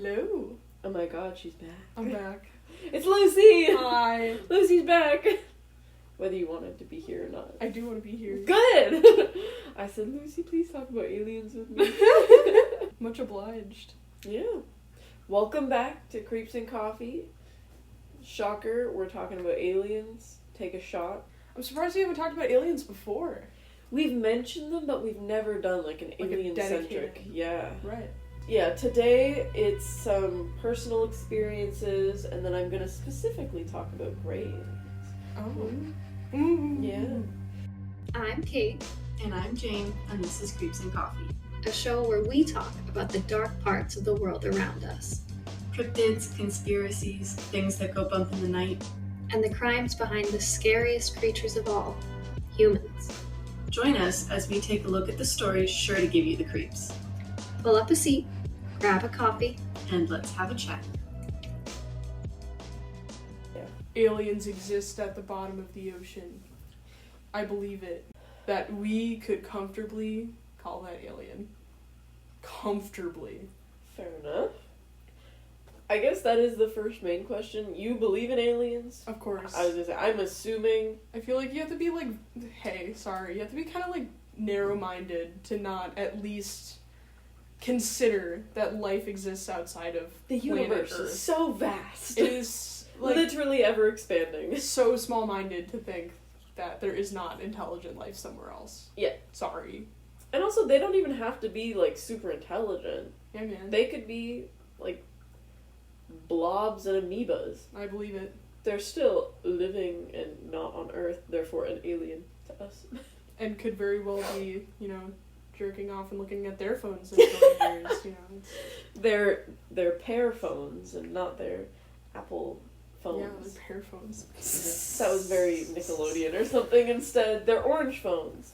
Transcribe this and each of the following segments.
Hello. Oh my god, she's back. I'm back. It's Lucy! Hi. Lucy's back! Whether you wanted to be here or not. I do want to be here. Good! I said, Lucy, please talk about aliens with me. Much obliged. Yeah. Welcome back to Creeps and Coffee. Shocker, we're talking about aliens. Take a shot. I'm surprised we haven't talked about aliens before. We've mentioned them, but we've never done like an alien-centric. Yeah. Right. Yeah, today it's some personal experiences, and then I'm gonna specifically talk about gray aliens. Oh. Yeah. I'm Kate, And I'm Jane, and this is Creeps and Coffee. a show where we talk about the dark parts of the world around us Cryptids, conspiracies, things that go bump in the night. and the crimes behind the scariest creatures of all, humans. Join us as we take a look at the stories sure to give you the creeps. Pull up a seat, grab a coffee. And let's have a chat. Aliens exist at the bottom of the ocean. I believe it. That we could comfortably call that alien. Comfortably. Fair enough. I guess that is the first main question. You believe in aliens? Of course. I was gonna say, I'm assuming. I feel like you have to be like, you have to be kind of like narrow-minded to not at least consider that life exists outside of The planet universe Earth. is so vast. It is like literally ever expanding. so small-minded to think that there is not intelligent life somewhere else. Yeah. Sorry. And also, they don't even have to be, like, super intelligent. Yeah, man. They could be, like, blobs and amoebas. I believe it. They're still living and not on Earth, therefore an alien to us. And could very well be, jerking off and looking at their phones in 20 years, It's, They're pear phones and not their Apple phones. yeah, they're pear phones. That was very Nickelodeon or something instead. They're orange phones.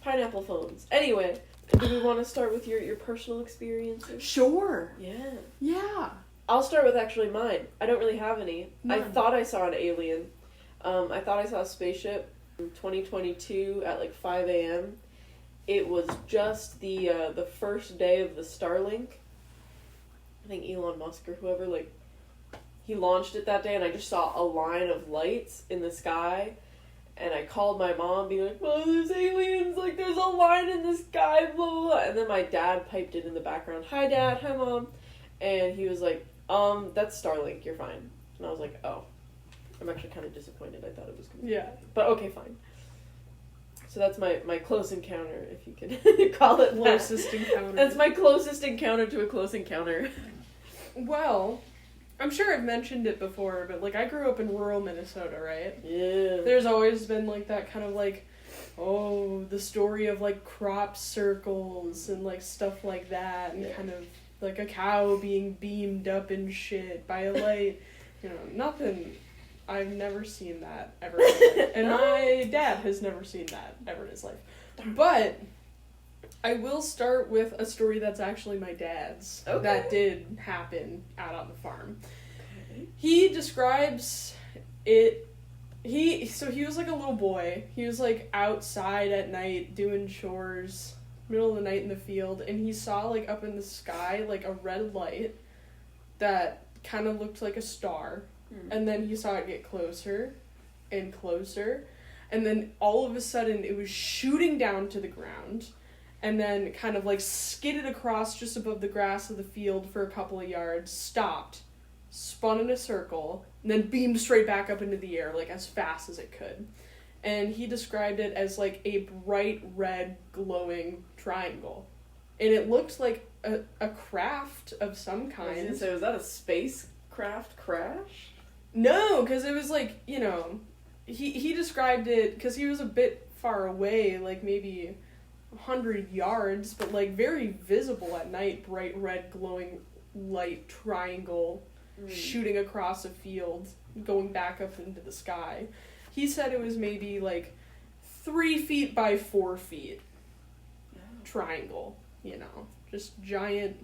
Pineapple phones. Anyway, do we want to start with your personal experiences? Sure. Yeah. Yeah. I'll start with actually mine. I don't really have any. I None. thought I saw an alien. I thought I saw a spaceship in 2022 at like 5 a.m. It was just the first day of the Starlink. I think Elon Musk or whoever, he launched it that day, and I just saw a line of lights in the sky, and I called my mom being like, "Well, there's aliens, there's a line in the sky, blah, blah, blah." And then my dad piped in the background, "Hi, Dad, hi, Mom." And he was like, that's Starlink, you're fine. And I was like, oh. I'm actually kind of disappointed, I thought it was gonna be. Yeah. But okay, fine. So that's my close encounter, if you could call it that. Closest encounter. That's my closest encounter to a close encounter. Well, I'm sure I've mentioned it before, but, I grew up in rural Minnesota, right? Yeah. There's always been, that kind of, the story of, crop circles and, stuff like that, and kind of, a cow being beamed up and shit by a light. Nothing. I've never seen that ever in my life. And my dad has never seen that ever in his life. But I will start with a story that's actually my dad's. Okay. That did happen out on the farm. Okay. He describes it. He was a little boy. He was outside at night doing chores, middle of the night in the field, and he saw up in the sky a red light that kind of looked like a star. And then he saw it get closer and closer, and then all of a sudden it was shooting down to the ground, and then kind of skidded across just above the grass of the field for a couple of yards, stopped, spun in a circle, and then beamed straight back up into the air as fast as it could. And he described it as a bright red glowing triangle, and it looked like a craft of some kind. So was that a spacecraft crash? No, because it was he described it, because he was a bit far away, maybe 100 yards, but very visible at night, bright red glowing light triangle shooting across a field, going back up into the sky. He said it was maybe 3 feet by 4 feet triangle, just giant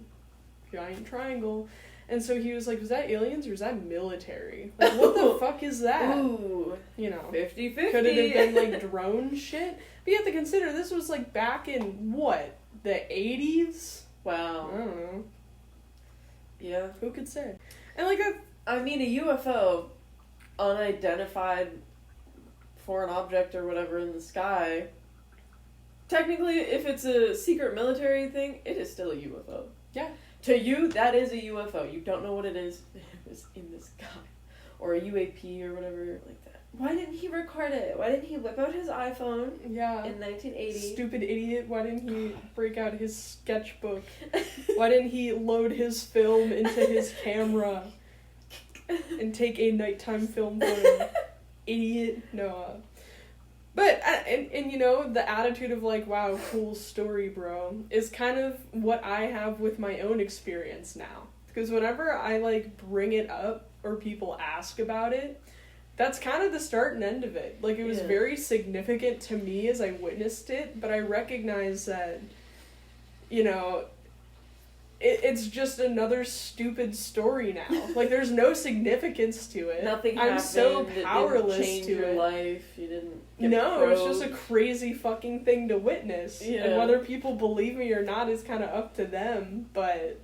triangle. And so he was like, was that aliens or was that military? What the fuck is that? Ooh. 50-50. Could it have been drone shit? But you have to consider this was back in what? The 80s? Wow. I don't know. Yeah, Who could say? And like I mean, a UFO, unidentified foreign object or whatever in the sky, technically, if it's a secret military thing, it is still a UFO. Yeah. To you, that is a UFO. You don't know what it is. It's in the sky. Or a UAP or whatever like that. Why didn't he record it? Why didn't he whip out his iPhone in 1980? Stupid idiot. Why didn't he break out his sketchbook? Why didn't he load his film into his camera and take a nighttime film photo? Idiot. No. But, and you know, the attitude of like, wow, cool story, bro, is kind of what I have with my own experience now. Because whenever I like bring it up or people ask about it, that's kind of the start and end of it. Like, it was very significant to me as I witnessed it, but I recognize that, you know, it's just another stupid story now. Like, there's no significance to it. Nothing I'm happened. so powerless it didn't change to your it. life. You didn't get No, it's probed. just a crazy fucking thing to witness. Yeah. And whether people believe me or not is kind of up to them, but...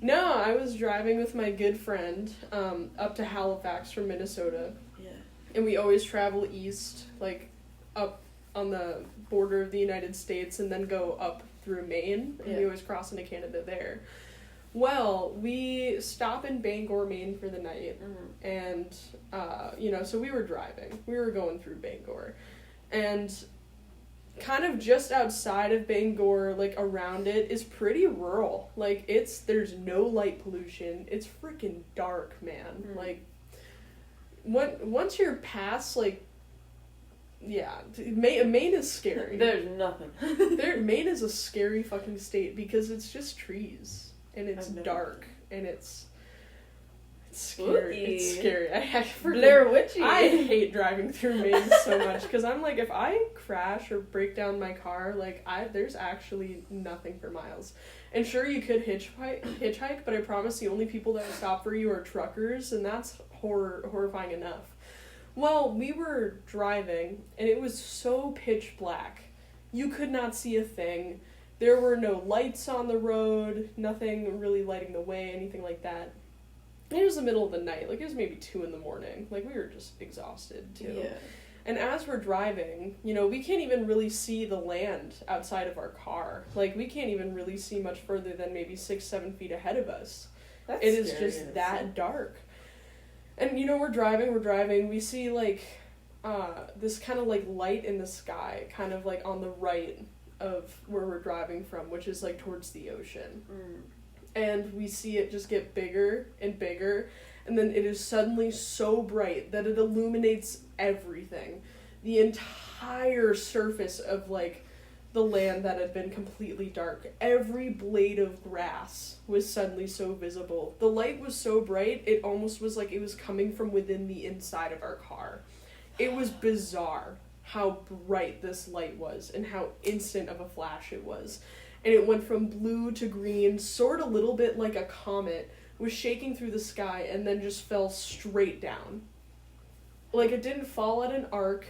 No, I was driving with my good friend up to Halifax from Minnesota. Yeah. And we always travel east, like up on the border of the United States and then go up through Maine. And we always cross into Canada there. Well, we stop in Bangor, Maine for the night. Mm-hmm. And, you know, so we were driving. We were going through Bangor. And kind of just outside of Bangor, like around it, is pretty rural. Like, there's no light pollution. It's freaking dark, man. Mm. Like, once you're past, like, yeah, Maine is scary. There's nothing. Maine is a scary fucking state because it's just trees. And it's dark. And it's scary. Spooky. It's scary. Blair Witchy. I hate driving through Maine so much because I'm like, if I crash or break down my car, like, there's actually nothing for miles. And sure, you could hitchhike, but I promise the only people that would stop for you are truckers, and that's horrifying enough. Well, we were driving, and it was so pitch black. You could not see a thing. There were no lights on the road, nothing really lighting the way, anything like that. It was the middle of the night, like it was maybe 2 a.m. Like, we were just exhausted too. Yeah. And as we're driving, you know, we can't even really see the land outside of our car. Like, we can't even really see much further than maybe 6-7 feet ahead of us. That's It is scary just that dark. And, you know, we're driving, we see, like, this kind of, like, light in the sky, kind of, like, on the right of where we're driving from, which is, like, towards the ocean. Mm. And we see it just get bigger and bigger, and then it is suddenly so bright that it illuminates everything. The entire surface of, like, the land that had been completely dark. Every blade of grass was suddenly so visible. The light was so bright, it almost was like it was coming from within the inside of our car. It was bizarre how bright this light was and how instant of a flash it was. And it went from blue to green, sort of a little bit like a comet, was shaking through the sky and then just fell straight down. Like, it didn't fall at an arc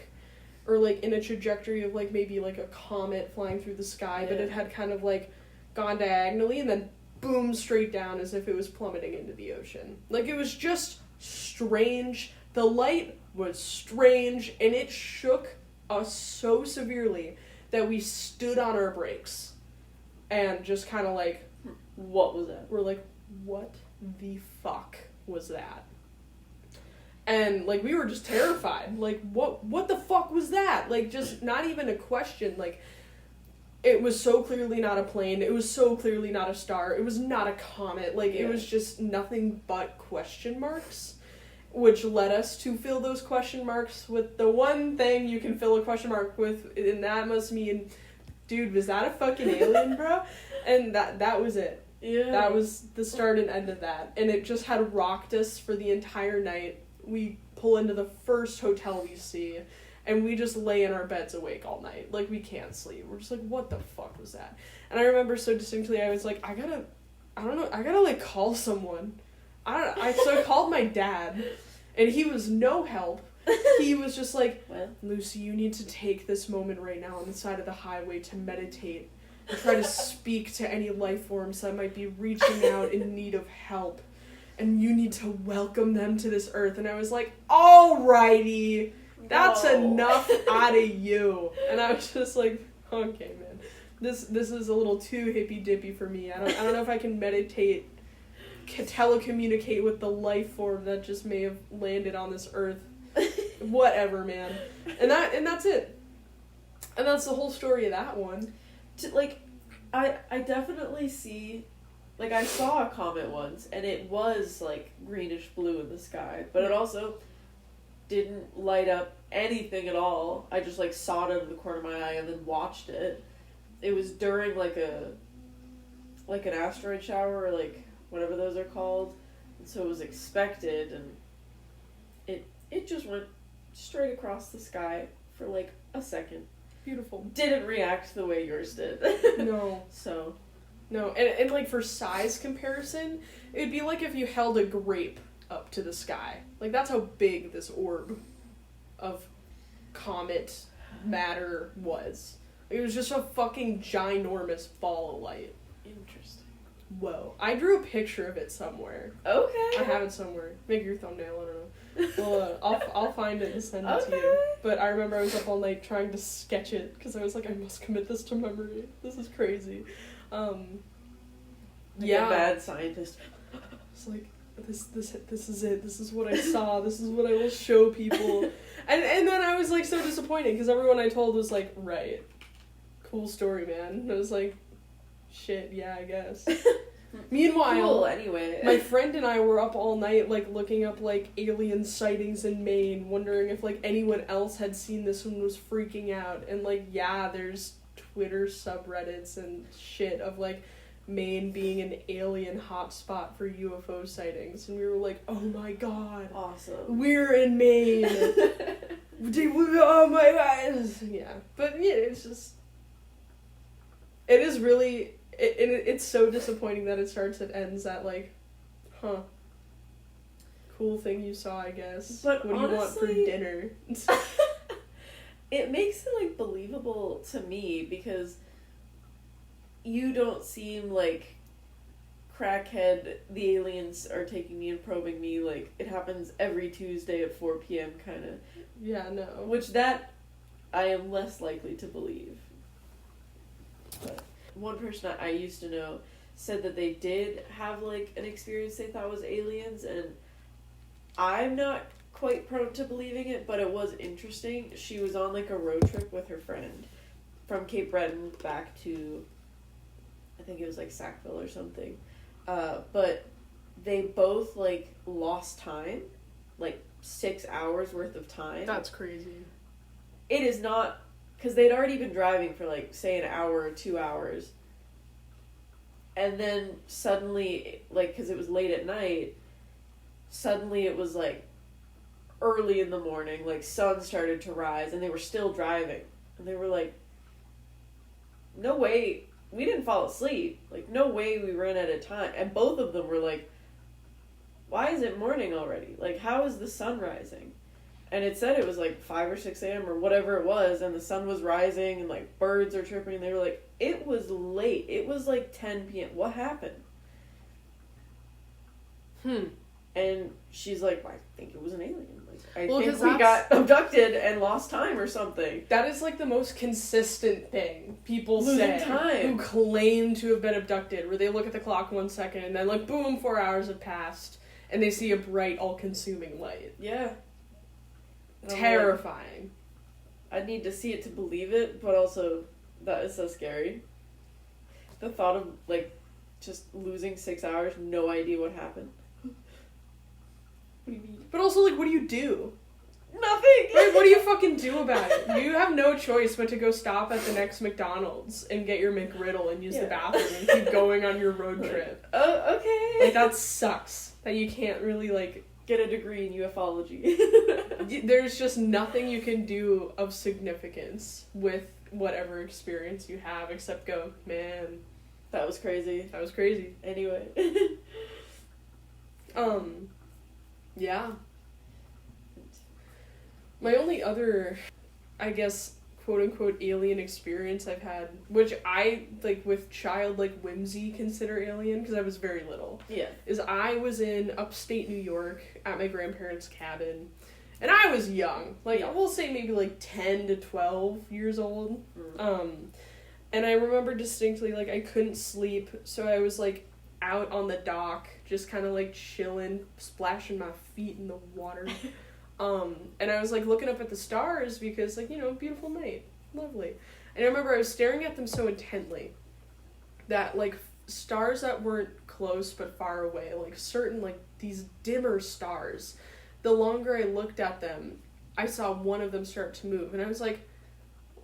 or, like, in a trajectory of, like, maybe, like, a comet flying through the sky, but it had kind of, like, gone diagonally and then boom, straight down as if it was plummeting into the ocean. Like, it was just strange. The light was strange, and it shook us so severely that we stood on our brakes. And just kind of like, what was that? We're like, what the fuck was that? And, like, we were just terrified. Like, what the fuck was that? Like, just not even a question. Like, it was so clearly not a plane. It was so clearly not a star. It was not a comet. Like, it was just nothing but question marks, which led us to fill those question marks with the one thing you can fill a question mark with, and that must mean... Dude, was that a fucking alien, bro? And that was it. Yeah. That was the start and end of that. And it just had rocked us for the entire night. We pull into the first hotel we see, and we just lay in our beds awake all night. Like, we can't sleep. We're just like, what the fuck was that? And I remember so distinctly, I was like, I gotta, like, call someone. So I called my dad, and he was no help. He was just like, Lucy, you need to take this moment right now on the side of the highway to meditate and try to speak to any life forms that might be reaching out in need of help. and you need to welcome them to this earth. And I was like, alrighty, that's enough out of you. And I was just like, okay, man, this is a little too hippy dippy for me. I don't know if I can meditate, telecommunicate with the life form that just may have landed on this earth. Whatever, man. And that's it. And that's the whole story of that one. Like, I definitely see, like, I saw a comet once, and it was, like, greenish blue in the sky, but it also didn't light up anything at all. I just, like, saw it out of the corner of my eye and then watched it. It was during, like, an asteroid shower, or, like, whatever those are called, and so it was expected, and it just went straight across the sky for, like, a second. Beautiful. Didn't react the way yours did. No. So. No, and like for size comparison, it'd be like if you held a grape up to the sky. Like that's how big this orb of comet matter was. It was just a fucking ginormous ball of light. Interesting. Whoa. I drew a picture of it somewhere. Okay. I have it somewhere. Make your thumbnail, I don't know. Well, I'll find it and send it to Okay. you. But I remember I was up all night trying to sketch it because I was like, I must commit this to memory. This is crazy. Yeah. A bad scientist. It's like this is it. This is what I saw. This is what I will show people. And then I was like so disappointed because everyone I told was like, right, cool story, man. And I was like, shit, yeah, I guess. Meanwhile, cool, anyway. My friend and I were up all night, like, looking up, like, alien sightings in Maine, wondering if, like, anyone else had seen this and was freaking out. And, like, yeah, there's Twitter subreddits and shit of, like, Maine being an alien hotspot for UFO sightings. And we were like, oh my god. Awesome. We're in Maine. Oh my god. Yeah. But, yeah, it's just... It is really... It's so disappointing that it starts and ends at, like, huh. Cool thing you saw, I guess. But what do you want for dinner? It makes it, like, believable to me because you don't seem like crackhead, the aliens are taking me and probing me, like, it happens every Tuesday at 4 p.m. kind of. Yeah, no. Which that I am less likely to believe. But one person I used to know said that they did have, like, an experience they thought was aliens, and I'm not quite prone to believing it, but it was interesting. She was on, like, a road trip with her friend from Cape Breton back to, I think it was, like, Sackville or something. But they both, like, lost time, like, 6 hours worth of time. That's crazy. It is not... Because they'd already been driving for, like, say an hour or 2 hours. And then suddenly, like, because it was late at night, suddenly it was, like, early in the morning, like, sun started to rise, and they were still driving. And they were like, no way, we didn't fall asleep. Like, no way we ran out of time. And both of them were like, why is it morning already? Like, how is the sun rising? And it said it was, like, 5 or 6 a.m. or whatever it was, and the sun was rising, and, like, birds are chirping, and they were like, it was late. It was, like, 10 p.m. What happened? And she's like, I think it was an alien. Like, I think we got abducted and lost time or something. That is, like, the most consistent thing people Losing say time. who claim to have been abducted, where they look at the clock 1 second, and then, like, boom, 4 hours have passed, and they see a bright, all-consuming light. Yeah. Terrifying. Like, I need to see it to believe it, but also, that is so scary. The thought of, like, just losing 6 hours, no idea what happened. What do you mean? But also, like, what do you do? Nothing! Right, what do you fucking do about it? You have no choice but to go stop at the next McDonald's and get your McGriddle and use the bathroom and keep going on your road trip. Oh, okay. Like, that sucks. That you can't really, like... Get a degree in ufology. There's just nothing you can do of significance with whatever experience you have except go, man. That was crazy. That was crazy. Anyway. Yeah. My only other, I guess, quote-unquote alien experience I've had, which I, like, with childlike whimsy consider alien, because I was very little, is I was in upstate New York at my grandparents' cabin, and I was young. Like, I will say maybe, like, 10 to 12 years old. And I remember distinctly, like, I couldn't sleep, so I was, like, out on the dock, just kind of, like, chilling, splashing my feet in the water. And I was, like, looking up at the stars because, like, you know, beautiful night. Lovely. And I remember I was staring at them so intently that, like, stars that weren't close but far away, like, certain, like, these dimmer stars, the longer I looked at them, I saw one of them start to move. And I was like,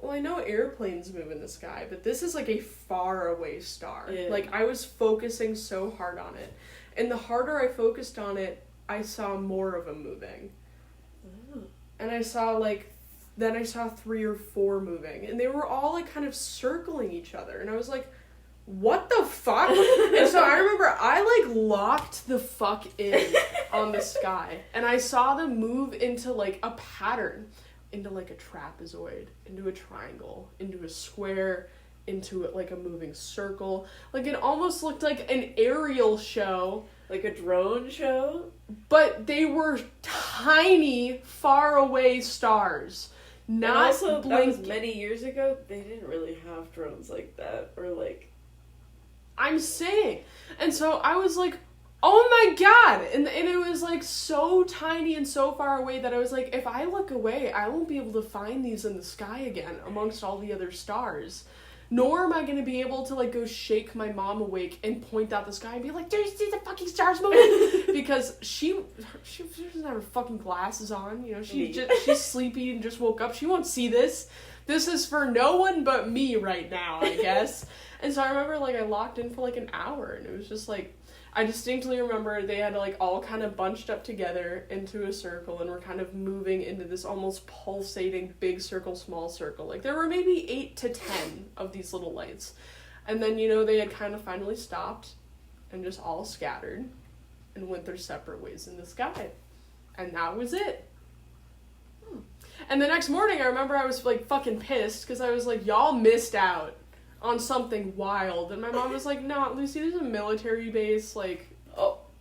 well, I know airplanes move in the sky, but this is, like, a far away star. Yeah. Like, I was focusing so hard on it. And the harder I focused on it, I saw more of them moving. And I saw, like, then I saw 3 or 4 moving. And they were all, like, kind of circling each other. And I was like, what the fuck? And so I remember I, like, locked the fuck in on the sky. And I saw them move into, like, a pattern. Into, like, a trapezoid. Into a triangle. Into a square. Into, like, a moving circle. Like, it almost looked like an aerial show. Like a drone show? But they were tiny, far away stars. Not and also, blinking. that was many years ago. They didn't really have drones like that. Or, like... I'm saying. And so I was like, oh my god! And it was, like, so tiny and so far away that I was like, if I look away, I won't be able to find these in the sky again amongst all the other stars. Nor am I going to be able to, like, go shake my mom awake and point out the sky and be like, do you see the fucking stars moving? Because she doesn't have her fucking glasses on, you know, she's sleepy and just woke up. She won't see this. This is for no one but me right now, I guess. And so I remember, like, I locked in for, like, an hour, and it was just, like, I distinctly remember they had, like, all kind of bunched up together into a circle and were kind of moving into this almost pulsating big circle, small circle. Like, there were maybe 8 to 10 of these little lights. And then, you know, they had kind of finally stopped and just all scattered and went their separate ways in the sky. And that was it. And the next morning, I remember I was, like, fucking pissed because I was like, y'all missed out on something wild. And my mom was like, no, Lucy, there's a military base, like,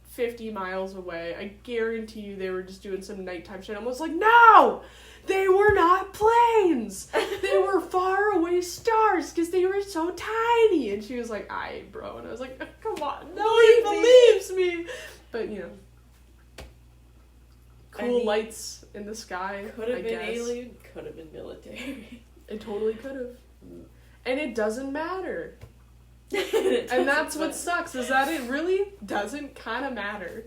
50 miles away. I guarantee you they were just doing some nighttime shit. I was like, no! They were not planes! They were far away stars because they were so tiny. And she was like, aye, bro. And I was like, come on, nobody believes me. But, you know, cool lights in the sky. Could have been alien, could have been military. It totally could have. And it doesn't matter. And that's what sucks, is that it really doesn't kind of matter.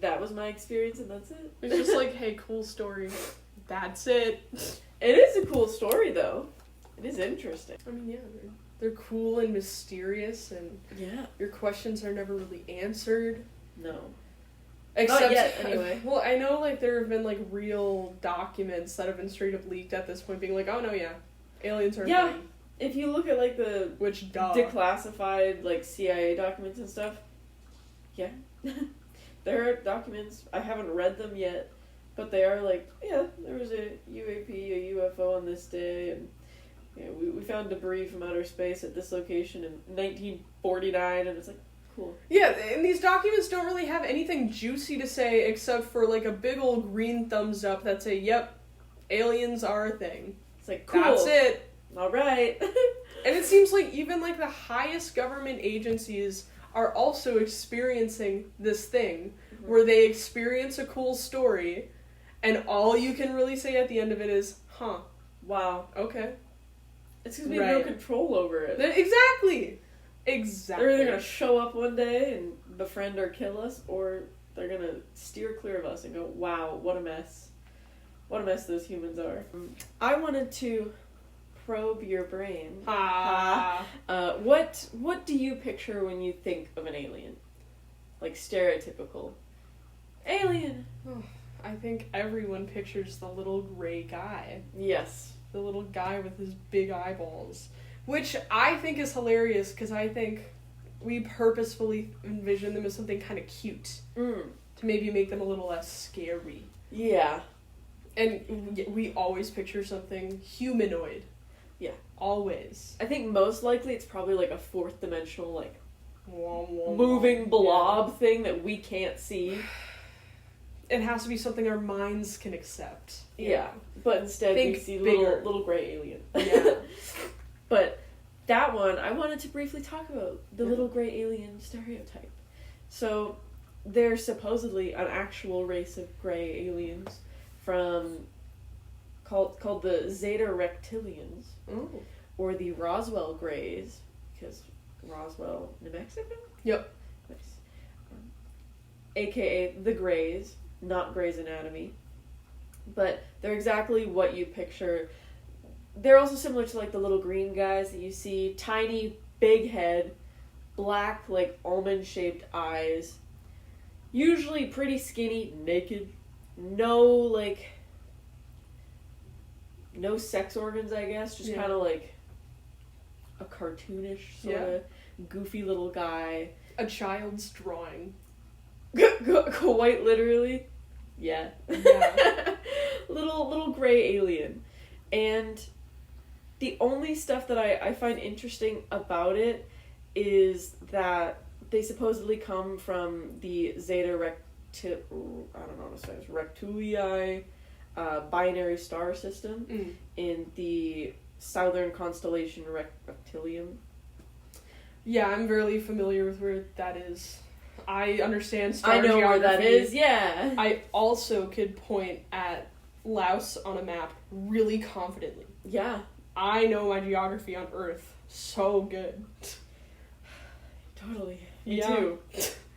That was my experience, and that's it. It's just like, hey, cool story. That's it. It is a cool story, though. It is interesting. I mean, yeah, they're cool and mysterious, and your questions are never really answered. No. Except, not yet, anyway. Well, I know, like, there have been, like, real documents that have been straight up leaked at this point, being like, oh, no, yeah, aliens are a thing. If you look at, like, the declassified, like, CIA documents and stuff, yeah. There are documents. I haven't read them yet, but they are like, yeah, there was a UAP, a UFO on this day, and you know, we found debris from outer space at this location in 1949, and it's like, cool. Yeah, and these documents don't really have anything juicy to say except for, like, a big old green thumbs up that say, yep, aliens are a thing. It's like, cool. That's it. All right. And it seems like even, like, the highest government agencies are also experiencing this thing where they experience a cool story and all you can really say at the end of it is, huh. Wow. Okay. It's because we have no control over it. Exactly. They're either going to show up one day and befriend or kill us, or they're going to steer clear of us and go, wow, what a mess. What a mess those humans are. I wanted to probe your brain. What do you picture when you think of an alien? Like, stereotypical. Alien! I think everyone pictures the little gray guy. Yes. The little guy with his big eyeballs. Which I think is hilarious, because I think we purposefully envision them as something kind of cute. To maybe make them a little less scary. Yeah. And we always picture something humanoid. Yeah. Always. I think most likely it's probably like a fourth dimensional, like, Moving moving blob thing that we can't see. It has to be something our minds can accept. Yeah. But instead we see little gray alien. Yeah. But that one, I wanted to briefly talk about the little gray alien stereotype. So, there's supposedly an actual race of gray aliens called the Zeta Reptilians. Ooh. Or the Roswell Greys, because Roswell, New Mexico? Yep. Nice. AKA the Greys, not Grey's Anatomy. But they're exactly what you picture. They're also similar to like the little green guys that you see. Tiny, big head, black, like almond-shaped eyes. Usually pretty skinny, naked. No sex organs, I guess. Just kind of like a cartoonish sort of goofy little guy. A child's drawing. Quite literally. Yeah. little gray alien. And the only stuff that I find interesting about it is that they supposedly come from the Zeta Reptilii binary star system in the southern constellation Reptilium. Yeah, I'm very familiar with where that is. I understand star I know geography. where that is, yeah. I also could point at Laos on a map really confidently. Yeah. I know my geography on Earth so good. Totally. Me too.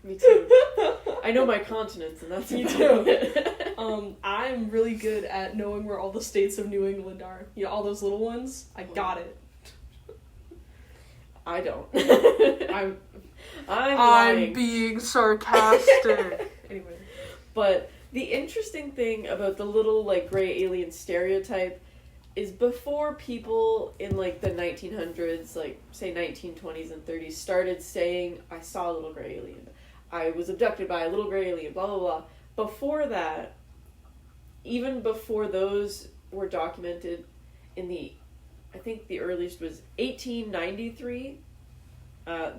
Me too. I know my continents, and that's me about too. it. I'm really good at knowing where all the states of New England are. You know, all those little ones? I got it. I don't. I'm being sarcastic. Anyway. But the interesting thing about the little, like, gray alien stereotype is before people in, like, the 1900s, like, say 1920s and 30s, started saying, I saw a little gray alien. I was abducted by a little gray alien, blah, blah, blah. Before that, even before those were documented in the, I think the earliest was 1893,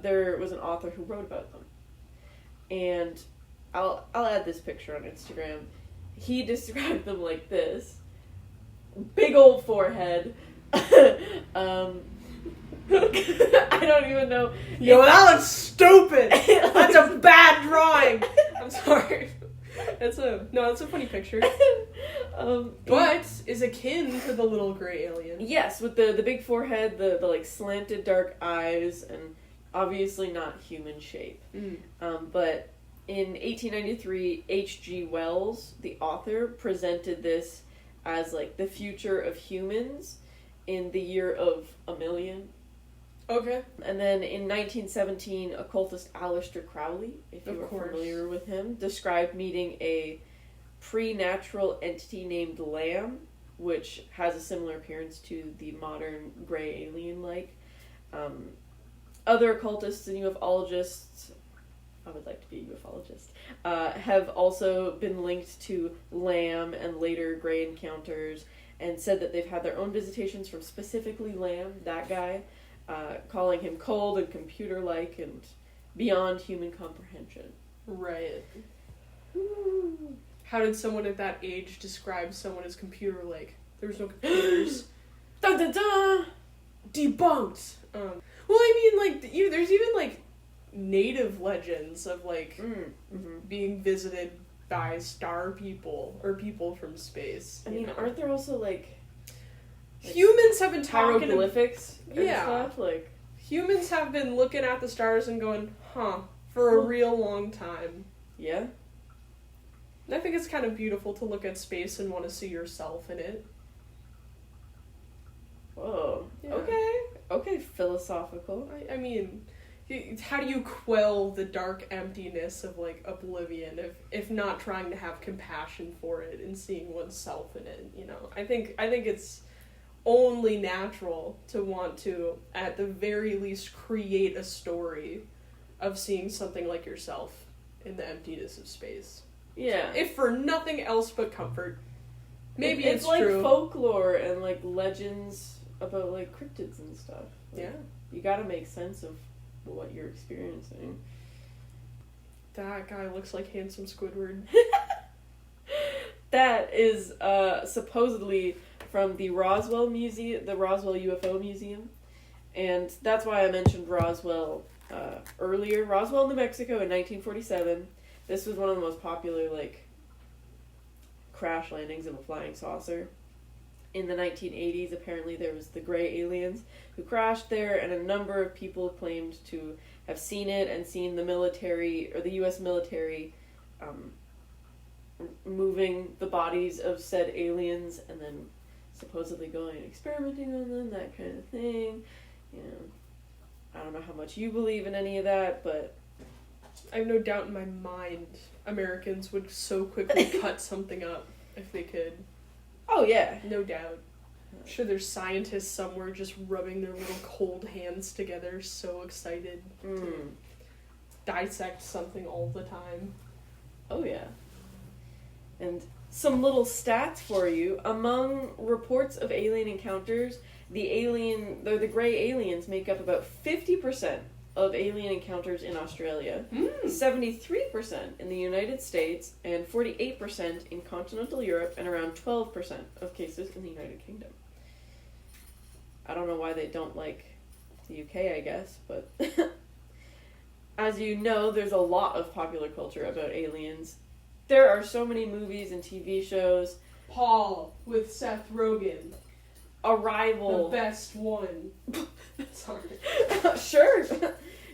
there was an author who wrote about them. And I'll add this picture on Instagram. He described them like this. Big old forehead. I don't even know. Yo, that looks stupid! That's a bad drawing! I'm sorry. That's a funny picture. But is akin to the little gray alien. Yes, with the big forehead, the like slanted dark eyes, and obviously not human shape. But in 1893, H.G. Wells, the author, presented this as like the future of humans in the year of 1,000,000. Okay. And then in 1917, occultist Aleister Crowley, if you are familiar with him, described meeting a pre-natural entity named Lamb, which has a similar appearance to the modern gray alien-like. Other occultists and ufologists, I would like to be a ufologist, have also been linked to Lamb and later gray encounters, and said that they've had their own visitations from specifically Lamb, that guy, calling him cold and computer-like and beyond human comprehension. Right. How did someone at that age describe someone as computer-like? There was no computers. Dun dun dun! Debunked! Well, I mean, like, there's even, like, native legends of, like, being visited by star people, or people from space. I mean, aren't there also, like humans have been talking... hieroglyphics and yeah. stuff? Like, humans have been looking at the stars and going, for a real long time. Yeah. I think it's kind of beautiful to look at space and want to see yourself in it. Whoa. Yeah. Okay, philosophical. I mean, how do you quell the dark emptiness of, like, oblivion if not trying to have compassion for it and seeing oneself in it, you know? I think it's only natural to want to, at the very least, create a story of seeing something like yourself in the emptiness of space. Yeah. If for nothing else but comfort. Maybe it's like true. folklore and like legends about like cryptids and stuff. Like, Yeah. You gotta make sense of what you're experiencing. That guy looks like handsome Squidward. That is supposedly from the Roswell Museum, the Roswell UFO Museum. And that's why I mentioned Roswell earlier. Roswell, New Mexico in 1947. This was one of the most popular, like, crash landings of a flying saucer. In the 1980s, apparently there was the gray aliens who crashed there, and a number of people claimed to have seen it and seen the military, or the U.S. military, moving the bodies of said aliens and then supposedly going and experimenting on them, that kind of thing. You know, I don't know how much you believe in any of that, but I have no doubt in my mind Americans would so quickly cut something up if they could. oh yeah, No doubt. I'm sure there's scientists somewhere just rubbing their little cold hands together, so excited to dissect something all the time. oh yeah. And some little stats for you. Among reports of alien encounters, the gray aliens make up about 50% of alien encounters in Australia, 73% in the United States, and 48% in continental Europe, and around 12% of cases in the United Kingdom. I don't know why they don't like the UK, I guess, but as you know, there's a lot of popular culture about aliens. There are so many movies and TV shows. Paul with Seth Rogen. Arrival. The best one. Sorry. Sure.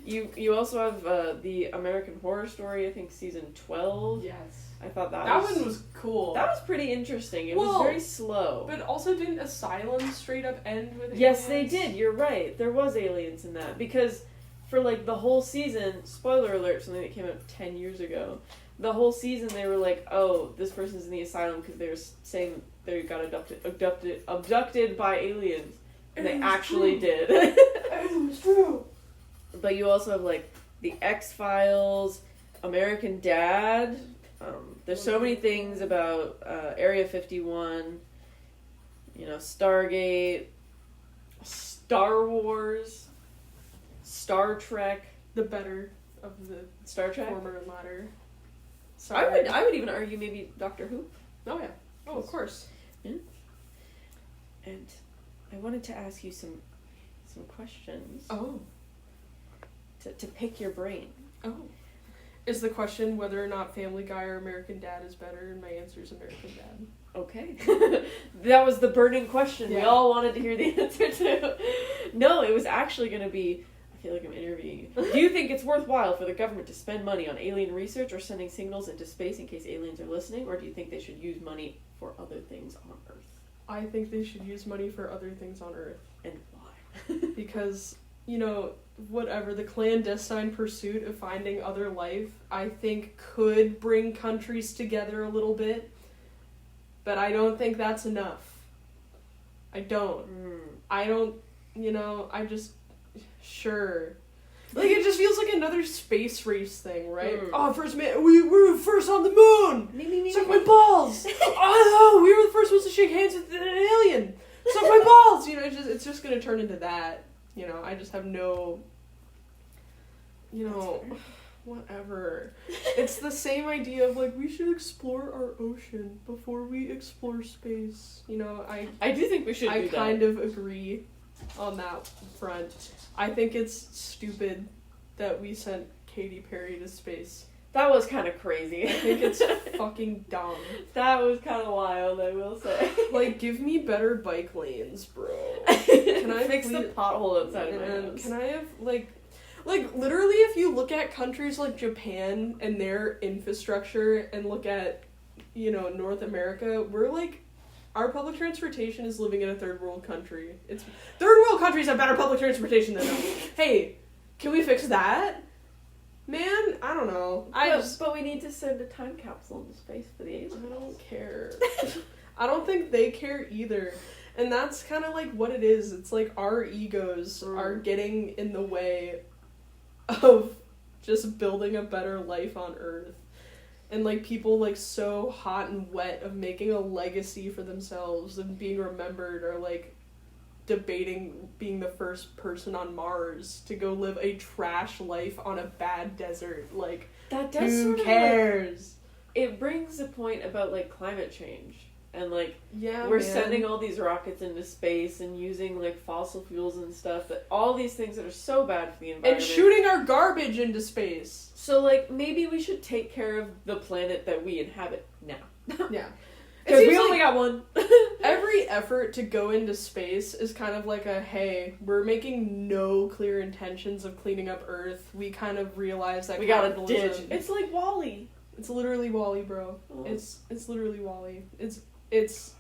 You also have the American Horror Story, I think season 12. Yes. I thought that one was cool. That was pretty interesting. It was Well, very slow. But also didn't Asylum straight up end with Yes, aliens? they did. You're right. There was aliens in that. Because for like the whole season, spoiler alert, something that came out 10 years ago, the whole season they were like, oh, this person's in the asylum because they were saying they got abducted by aliens. And they actually did. It was true. But you also have like the X-Files, American Dad. There's so many things about Area 51, you know, Stargate, Star Wars, Star Trek. The better of the Star Trek? former and latter. Sorry. I would even argue maybe Doctor Who. Oh yeah. Oh, of course. Yeah. And I wanted to ask you some questions. Oh. To pick your brain. Oh. Is the question whether or not Family Guy or American Dad is better? And my answer is American Dad. Okay. That was the burning question. Yeah. We all wanted to hear the answer to. No, it was actually going to be, I feel like I'm interviewing you. Do you think it's worthwhile for the government to spend money on alien research or sending signals into space in case aliens are listening? Or do you think they should use money for other things on Earth? I think they should use money for other things on Earth. And why? Because, you know, whatever, the clandestine pursuit of finding other life, I think could bring countries together a little bit. But I don't think that's enough. I don't. I don't, you know, I just, sure. Like, it just feels like another space race thing, right? Oh, first man, we were first on the moon! Me. Suck my balls! Oh, we were the first ones to shake hands with an alien! Suck my balls! You know, it's just gonna turn into that. You know, I just have no, you know, whatever. It's the same idea of, like, we should explore our ocean before we explore space. You know, I do think we should do I that. kind of agree on that front. I think it's stupid that we sent Katy Perry to space. That was kind of crazy. I think it's fucking dumb. That was kind of wild, I will say. Like, give me better bike lanes, bro. Can I fix the please- pothole outside of my And house? can I have, like, literally, if you look at countries like Japan and their infrastructure and look at, you know, North America, we're, like, our public transportation is living in a third world country. Third world countries have better public transportation than us. Hey, can we fix that? Man, I don't know. But we need to send a time capsule into space for the aliens. I don't care. I don't think they care either. And that's kind of like what it is. It's like our egos are getting in the way of just building a better life on Earth. And, like, people, like, so hot and wet of making a legacy for themselves and being remembered, or, like, debating being the first person on Mars to go live a trash life on a bad desert. Like, that does who sort of, cares? Like, it brings a point about, like, climate change. And, like, Yeah, we're man. sending all these rockets into space and using, like, fossil fuels and stuff. But all these things that are so bad for the environment. And shooting our garbage into space. So, like, maybe we should take care of the planet that we inhabit now. Yeah. Because we seems only like got one. every effort to go into space is kind of like a, hey, we're making no clear intentions of cleaning up Earth. We kind of realize that We gotta capitalism- ditch. It's like WALL-E. It's literally WALL-E, bro. Oh. It's literally WALL-E. It's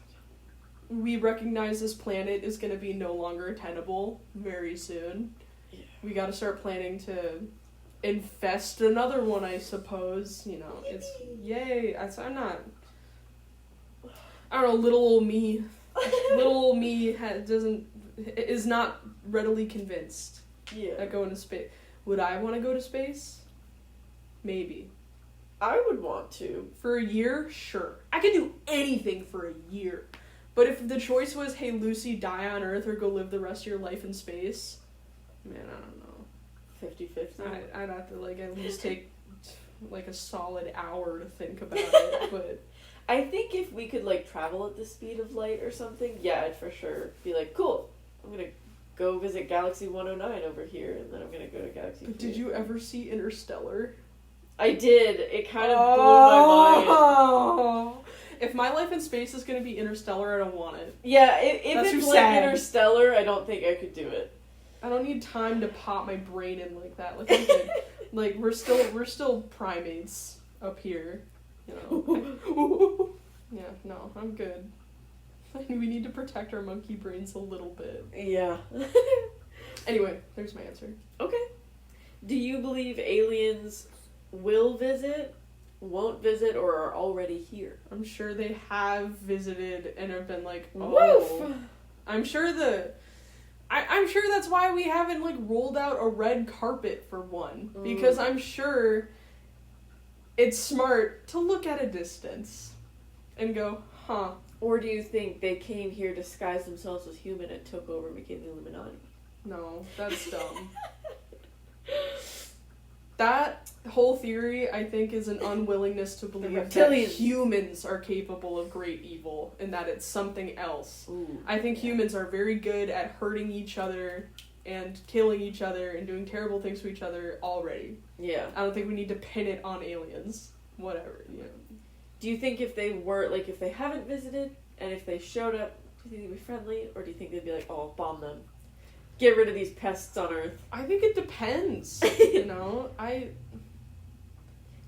we recognize this planet is going to be no longer tenable very soon. Yeah. We got to start planning to infest another one, I suppose. You know, it's yay. I'm not. I don't know. Little old me is not readily convinced Yeah. that going to space. Would I want to go to space? Maybe. I would want to. For a year? Sure. I could do anything for a year. But if the choice was, hey, Lucy, die on Earth or go live the rest of your life in space, man, I don't know. 50-50. I'd have to, like, at least take, like, a solid hour to think about it, but... I think if we could, like, travel at the speed of light or something, yeah, I'd for sure be like, cool, I'm gonna go visit Galaxy 109 over here, and then I'm gonna go to Galaxy 3. Did you ever see Interstellar? I did. It kind of blew my mind. If my life in space is gonna be Interstellar, I don't want it. Yeah, if That's it's too like sad. Interstellar, I don't think I could do it. I don't need time to pop my brain in like that. Like, I'm good. Like, we're still primates up here, you know. Yeah, no, I'm good. We need to protect our monkey brains a little bit. Yeah. Anyway, there's my answer. Okay. Do you believe aliens will visit, won't visit, or are already here? I'm sure they have visited and have been like, oh. Woof! I'm sure I'm sure that's why we haven't, like, rolled out a red carpet for one. Because I'm sure it's smart to look at a distance and go, huh. Or do you think they came here, disguised themselves as human, and took over and became the Illuminati? No, that's dumb. That whole theory, I think, is an unwillingness to believe that reptilians. humans are capable of great evil and that it's something else. Ooh. I think humans are very good at hurting each other and killing each other and doing terrible things to each other already. Yeah. I don't think we need to pin it on aliens. Whatever, you know. Do you think if they were, like, if they haven't visited, and if they showed up, do you think they'd be friendly, or do you think they'd be like, oh, bomb them? Get rid of these pests on Earth. I think it depends, you know? I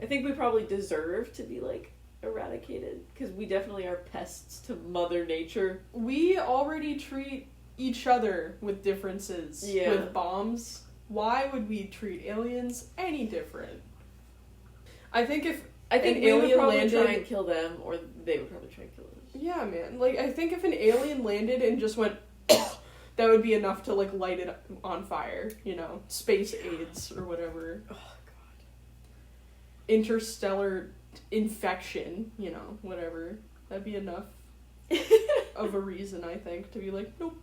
think we probably deserve to be, like, eradicated, because we definitely are pests to Mother Nature. We already treat each other with differences, Yeah. with bombs. Why would we treat aliens any different? I think if I think an we would alien probably landed... try and kill them, or they would probably try and kill us. Yeah, man. Like, I think if an alien landed and just went... that would be enough to, like, light it on fire, you know? Space AIDS or whatever. Oh, God. Interstellar infection, you know, whatever. That'd be enough of a reason, I think, to be like, nope.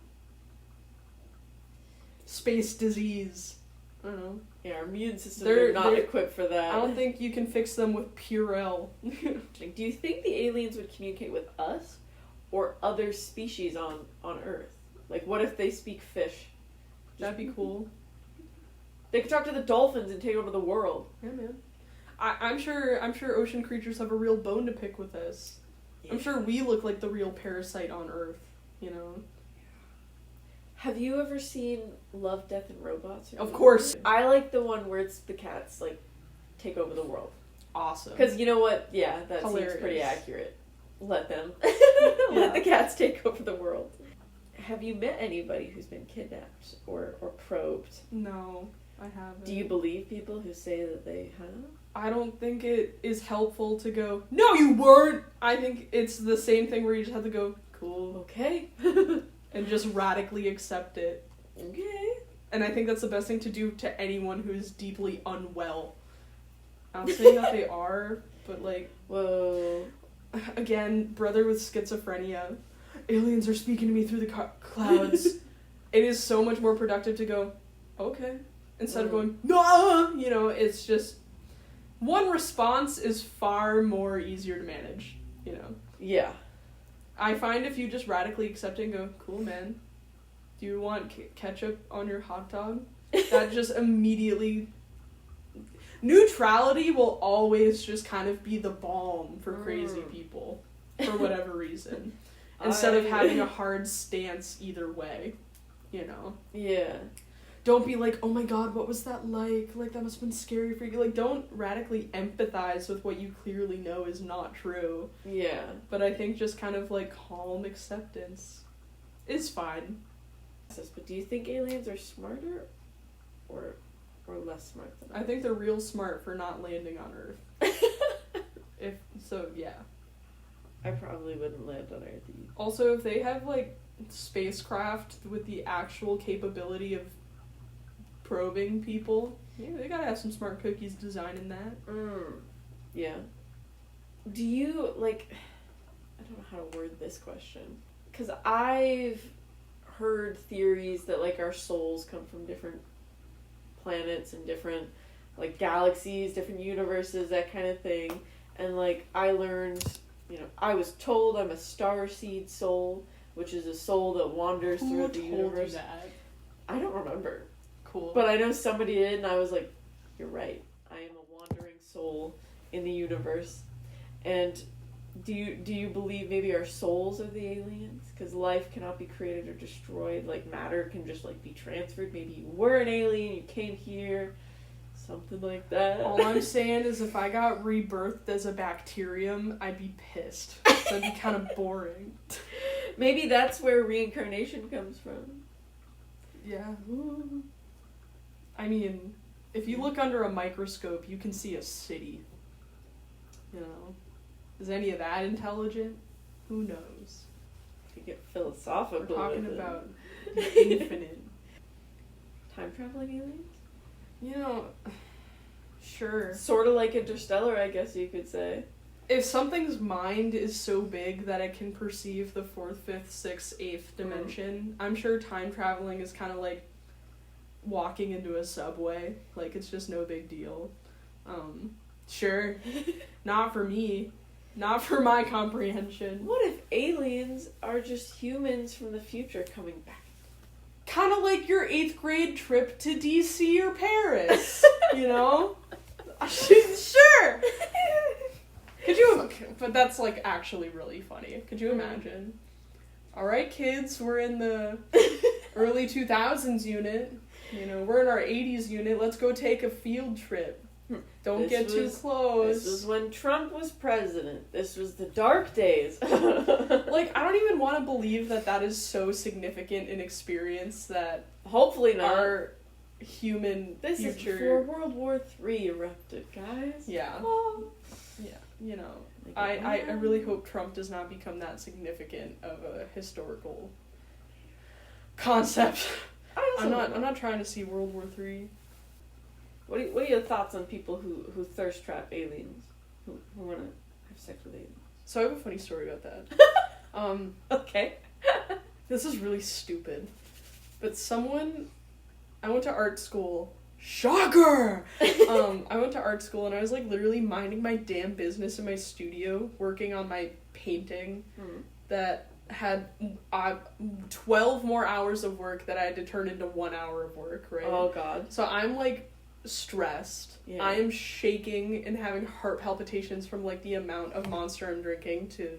Space disease. I don't know. Yeah, our immune systems They're are not equipped for that. I don't think you can fix them with Purell. Do you think the aliens would communicate with us or other species on Earth? Like, what if they speak fish? That'd be cool. They could talk to the dolphins and take over the world. Yeah, man. I'm sure ocean creatures have a real bone to pick with us. Yeah. I'm sure we look like the real parasite on Earth, you know? Have you ever seen Love, Death, and Robots? Of course. I like the one where it's the cats, like, take over the world. Awesome. Because you know what? Yeah, that Hilarious. seems pretty accurate. Let them. Yeah. Let the cats take over the world. Have you met anybody who's been kidnapped or probed? No, I haven't. Do you believe people who say that they have? I don't think it is helpful to go, no, you weren't! I think it's the same thing where you just have to go, cool. Okay. And just radically accept it. Okay. And I think that's the best thing to do to anyone who's deeply unwell. I'm not saying that they are, But, like... Whoa. Again, brother with schizophrenia. Aliens are speaking to me through the clouds. It is so much more productive to go, okay. Instead of going, no! You know, it's just... One response is far more easier to manage, you know? Yeah. I find if you just radically accept it and go, cool, man. Do you want ketchup on your hot dog? That just immediately... Neutrality will always just kind of be the balm for crazy people, for whatever reason. Instead of having a hard stance either way, you know? Yeah. Don't be like, oh my god, what was that like? Like, that must have been scary for you. Like, don't radically empathize with what you clearly know is not true. Yeah. But I think just kind of, like, calm acceptance is fine. But do you think aliens are smarter or less smart than us? I think they're real smart for not landing on Earth. Yeah. I probably wouldn't land on Earth either. Also, if they have, like, spacecraft with the actual capability of probing people, yeah, they gotta have some smart cookies designing that. Yeah. Do you, like... I don't know how to word this question. Because I've heard theories that, like, our souls come from different planets and different, like, galaxies, different universes, that kind of thing. And, like, I learned, you know, I was told I'm a starseed soul, which is a soul that wanders through the universe. You that? I don't remember. Cool. But I know somebody did, and I was like, you're right. I am a wandering soul in the universe. And do you believe maybe our souls are the aliens? Because life cannot be created or destroyed. Like, matter can just, like, be transferred. Maybe you were an alien, you came here, something like that. All I'm saying is if I got rebirthed as a bacterium, I'd be pissed. That'd be kind of boring. Maybe that's where reincarnation comes from. Yeah. I mean, if you look under a microscope, you can see a city. You know? Is any of that intelligent? Who knows? To get philosophical. We're talking about the infinite. Time traveling aliens? You know, sure. Sort of like Interstellar, I guess you could say. If something's mind is so big that it can perceive the 4th, 5th, 6th, 8th dimension, I'm sure time traveling is kind of like walking into a subway. Like, it's just no big deal. Sure. Not for me. Not for my comprehension. What if aliens are just humans from the future coming back? Kind of like your 8th grade trip to DC or Paris, you know? Sure! Could you... But that's, like, actually really funny. Could you imagine? Alright, kids, we're in the early 2000s unit. You know, we're in our 80s unit. Let's go take a field trip. Don't get too close. This was when Trump was president. This was the dark days. Like, I don't even want to believe that that is so significant an experience that hopefully not. Our human this future... is before World War III erupted, guys. Yeah. Oh. Yeah, you know. I really hope Trump does not become that significant of a historical concept. I'm not trying to see World War III. What are your thoughts on people who thirst trap aliens? Who want to have sex with aliens? So I have a funny story about that. Okay. This is really stupid. But I went to art school. Shocker! I went to art school and I was like literally minding my damn business in my studio, working on my painting that had 12 more hours of work that I had to turn into 1 hour of work, right? Oh, God. So I'm like stressed. Yeah. I am shaking and having heart palpitations from like the amount of Monster I'm drinking to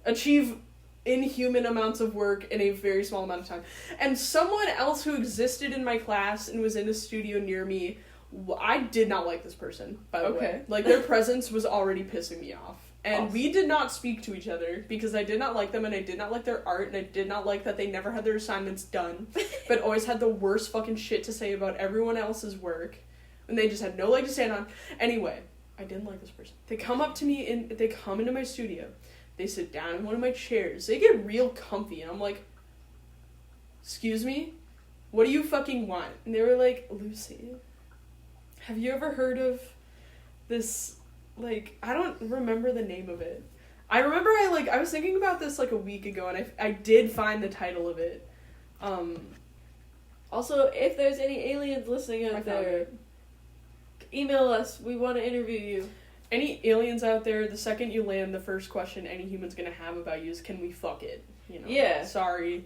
achieve inhuman amounts of work in a very small amount of time. And someone else who existed in my class and was in a studio near me, I did not like this person, by the way. Like, their presence was already pissing me off. And we did not speak to each other because I did not like them and I did not like their art and I did not like that they never had their assignments done but always had the worst fucking shit to say about everyone else's work and they just had no leg to stand on. Anyway, I didn't like this person. They come up to me and they come into my studio. They sit down in one of my chairs. They get real comfy and I'm like, excuse me? What do you fucking want? And they were like, Lucy, have you ever heard of this like, I don't remember the name of it. I remember I was thinking about this, like, a week ago, and I did find the title of it. Also, if there's any aliens listening out there, email us. We want to interview you. Any aliens out there, the second you land, the first question any human's gonna have about you is, can we fuck it? You know? Yeah. Sorry.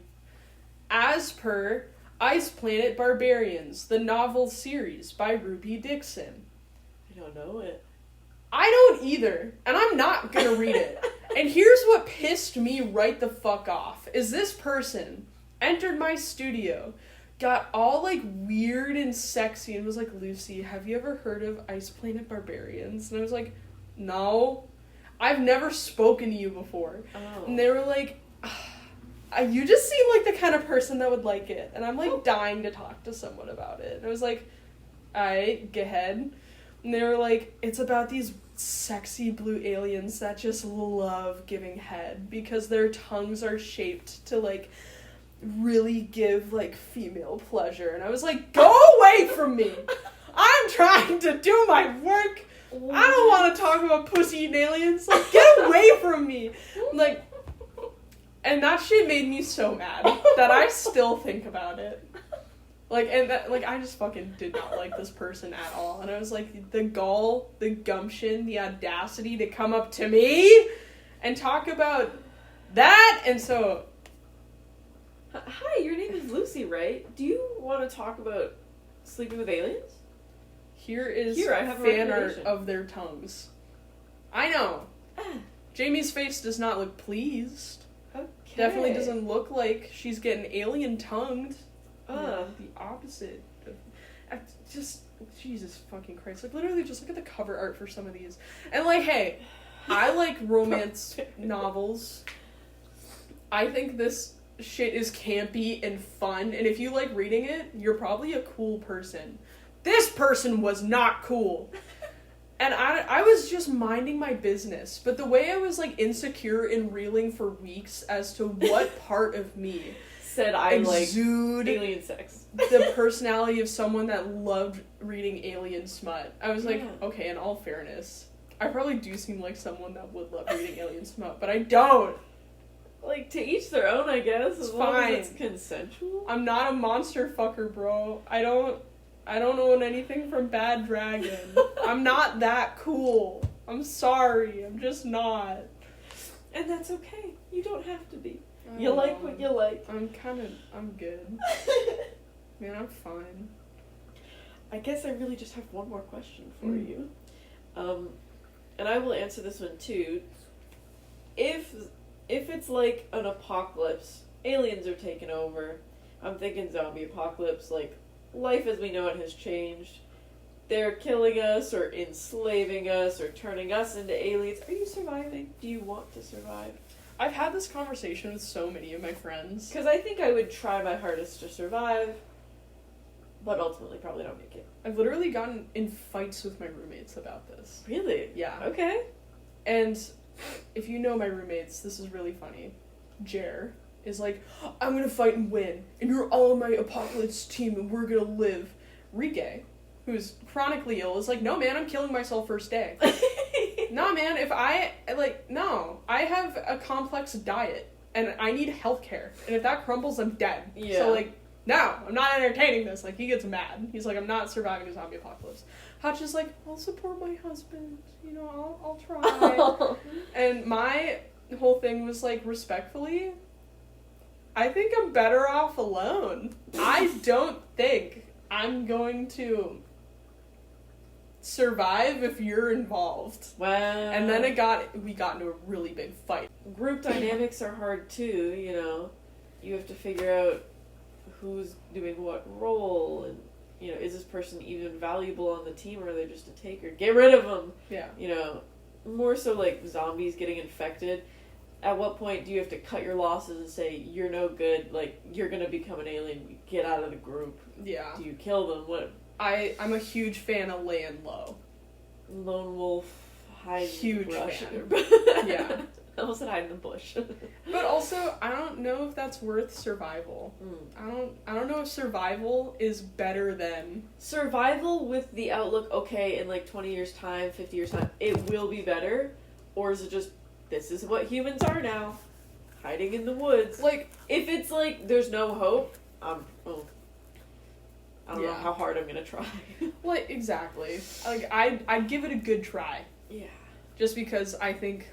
As per Ice Planet Barbarians, the novel series by Ruby Dixon. I don't know it. I don't either, and I'm not gonna read it. And here's what pissed me right the fuck off, is this person entered my studio, got all, like, weird and sexy, and was like, Lucy, have you ever heard of Ice Planet Barbarians? And I was like, no. I've never spoken to you before. Oh. And they were like, you just seem like the kind of person that would like it. And I'm, like, dying to talk to someone about it. And I was like, alright, go ahead. And they were like, it's about these sexy blue aliens that just love giving head because their tongues are shaped to, like, really give, like, female pleasure. And I was like, go away from me! I'm trying to do my work! I don't want to talk about pussy-eating aliens. Like, get away from me! Like, and that shit made me so mad that I still think about it. Like, and that, like, I just fucking did not like this person at all. And I was like, the gall, the gumption, the audacity to come up to me and talk about that. And so, hi, your name is Lucy, right? Do you want to talk about sleeping with aliens? Here is I have a fan art recommendation. of their tongues. I know. Jamie's face does not look pleased. Okay. Definitely doesn't look like she's getting alien tongued. Uh. The opposite. Just, Jesus fucking Christ. Like, literally just look at the cover art for some of these. And, like, hey, I like romance novels. I think this shit is campy and fun, and if you like reading it, you're probably a cool person. This person was not cool. And I was just minding my business, but the way I was, like, insecure and reeling for weeks as to what part of me said I exude like alien sex. the personality of someone that loved reading alien smut. I was like, Yeah. okay, in all fairness, I probably do seem like someone that would love reading alien smut, but I don't. Like, to each their own, I guess. It's As long as fine. it's consensual. I'm not a monster fucker, bro. I don't own anything from Bad Dragon. I'm not that cool. I'm sorry. I'm just not. And that's okay. You don't have to be. I You don't like know. what you like. I'm good. Man, I'm fine. I guess I really just have one more question for Mm. you. And I will answer this one too. If it's like an apocalypse, aliens are taking over. I'm thinking zombie apocalypse, like, life as we know it has changed. They're killing us or enslaving us or turning us into aliens. Are you surviving? Do you want to survive? I've had this conversation with so many of my friends. Because I think I would try my hardest to survive, but ultimately probably don't make it. I've literally gotten in fights with my roommates about this. Really? Yeah. Okay. And if you know my roommates, this is really funny. Jer is like, I'm gonna fight and win, and you're all on my apocalypse team, and we're gonna live. Rike, who's chronically ill, is like, no man, I'm killing myself first day. No man, I have a complex diet, and I need healthcare, and if that crumbles, I'm dead. Yeah. So, like, no, I'm not entertaining this. Like, he gets mad. He's like, I'm not surviving a zombie apocalypse. Hutch is like, I'll support my husband. You know, I'll try. And my whole thing was like, respectfully, I think I'm better off alone. I don't think I'm going to survive if you're involved. Wow. And then we got into a really big fight. Group dynamics are hard too, you know. You have to figure out who's doing what role, and, you know, is this person even valuable on the team, or are they just a taker? Get rid of them! Yeah. You know, more so like zombies getting infected. At what point do you have to cut your losses and say, you're no good, like, you're gonna become an alien, get out of the group? Yeah. Do you kill them? What? I'm a huge fan of laying low. Lone wolf, hide, Huge rush. fan. Yeah. I almost said hide in the bush. But also, I don't know if that's worth survival. I don't know if survival is better than... Survival with the outlook, okay, in like 20 years time, 50 years time, it will be better? Or is it just, this is what humans are now, hiding in the woods? Like, if it's like, there's no hope, I don't know how hard I'm gonna try. Like, exactly. Like, I'd give it a good try. Yeah. Just because I think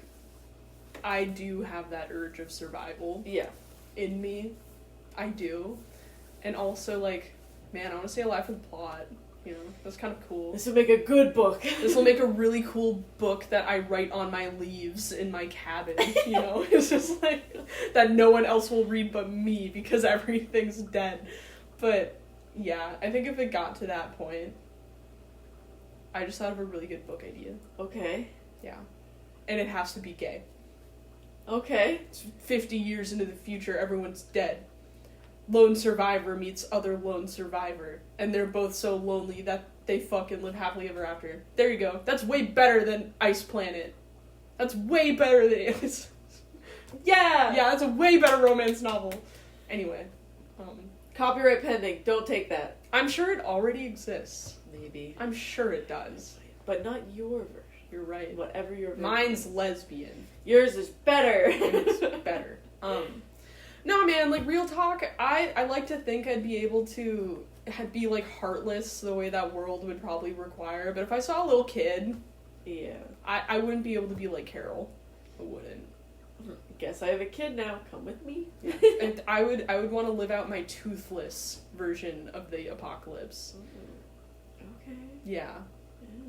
I do have that urge of survival. Yeah. In me. I do. And also, like, man, I want to stay alive for the plot. You know, that's kind of cool. This will make a good book. This will make a really cool book that I write on my leaves in my cabin, you know? It's just like, that no one else will read but me because everything's dead. But, yeah, I think if it got to that point, I just thought of a really good book idea. Okay. Yeah. And it has to be gay. Okay. It's 50 years into the future, everyone's dead. Lone survivor meets other lone survivor, and they're both so lonely that they fucking live happily ever after. There you go. That's way better than Ice Planet. That's way better than Aliens. Yeah! Yeah, that's a way better romance novel. Anyway. Copyright pending. Don't take that. I'm sure it already exists. Maybe. I'm sure it does. But not your version. You're right. Whatever your version. Mine's lesbian. Yours is better. It's better. No, man, like, real talk, I like to think I'd be able to be, like, heartless the way that world would probably require, but if I saw a little kid, yeah, I wouldn't be able to be like Carol. I wouldn't. Guess I have a kid now. Come with me. Yeah. And I would want to live out my toothless version of the apocalypse. Okay. Yeah.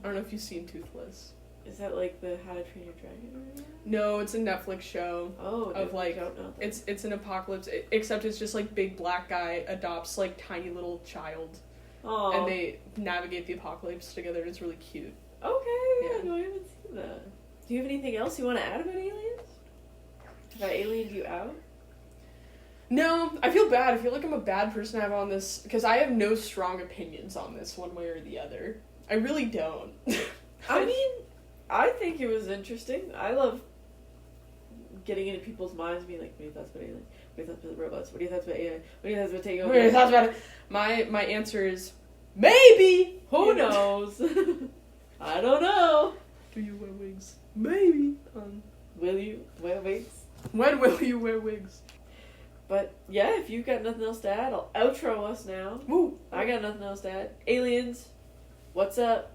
I don't know if you've seen Toothless. Is that like the How to Train Your Dragon or No, it's a Netflix show. Oh, of like don't know. it's an apocalypse, except it's just like big black guy adopts like tiny little child. Aww. And they navigate the apocalypse together. It's really cute. Okay, Yeah. no, I haven't seen that. Do you have anything else you want to add about aliens? Have I aliened you out? No, I feel bad. I feel like I'm a bad person to have on this because I have no strong opinions on this one way or the other. I really don't. I mean, I think it was interesting. I love getting into people's minds and being like, what do you thoughts about aliens? What do you thoughts about robots? What do you thoughts about AI? What do you thoughts about taking over? What are your thoughts about it? My answer is maybe. Who knows? I don't know. Do you wear wigs? Maybe. Will you wear wigs? When will you wear wigs? But yeah, if you've got nothing else to add, I'll outro us now. Woo. I got nothing else to add. Aliens, what's up?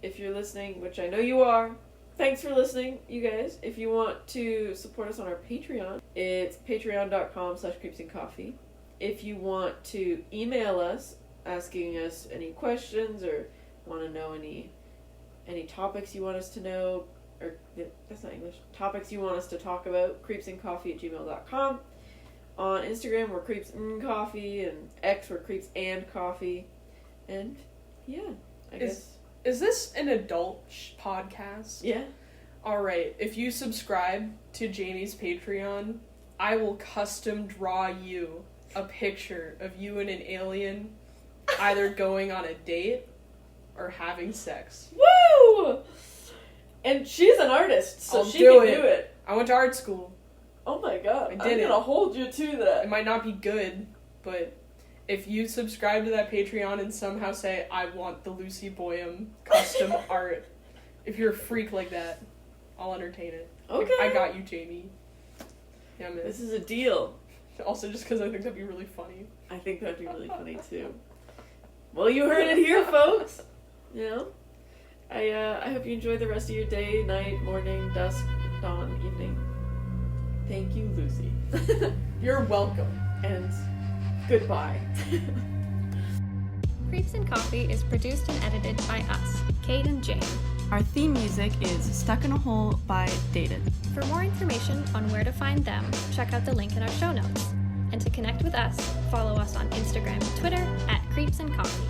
If you're listening, which I know you are, thanks for listening, you guys. If you want to support us on our Patreon, it's patreon.com/creepsandcoffee. If you want to email us, asking us any questions or want to know any topics you want us to know, or that's not English, topics you want us to talk about, creepsandcoffee@gmail.com. On Instagram, we're creepsandcoffee, and X, we're creepsandcoffee. And yeah, I guess. Is this an adult podcast? Yeah. Alright, if you subscribe to Janie's Patreon, I will custom draw you a picture of you and an alien either going on a date or having sex. Woo! And she's an artist, so she can do it. I went to art school. Oh my god. I did it. I'm gonna hold you to that. It might not be good, but if you subscribe to that Patreon and somehow say, I want the Lucy Boyum custom art, if you're a freak like that, I'll entertain it. Okay. I got you, Jamie. Yeah, man. This is a deal. Also, just because I think that'd be really funny. I think that'd be really funny too. Well, you heard it here, folks. You know? I hope you enjoy the rest of your day, night, morning, dusk, dawn, evening. Thank you, Lucy. You're welcome. And goodbye. Creeps and Coffee is produced and edited by us, Kate and Jane. Our theme music is Stuck in a Hole by Dated. For more information on where to find them, check out the link in our show notes. And to connect with us, follow us on Instagram and Twitter @Creeps and Coffee.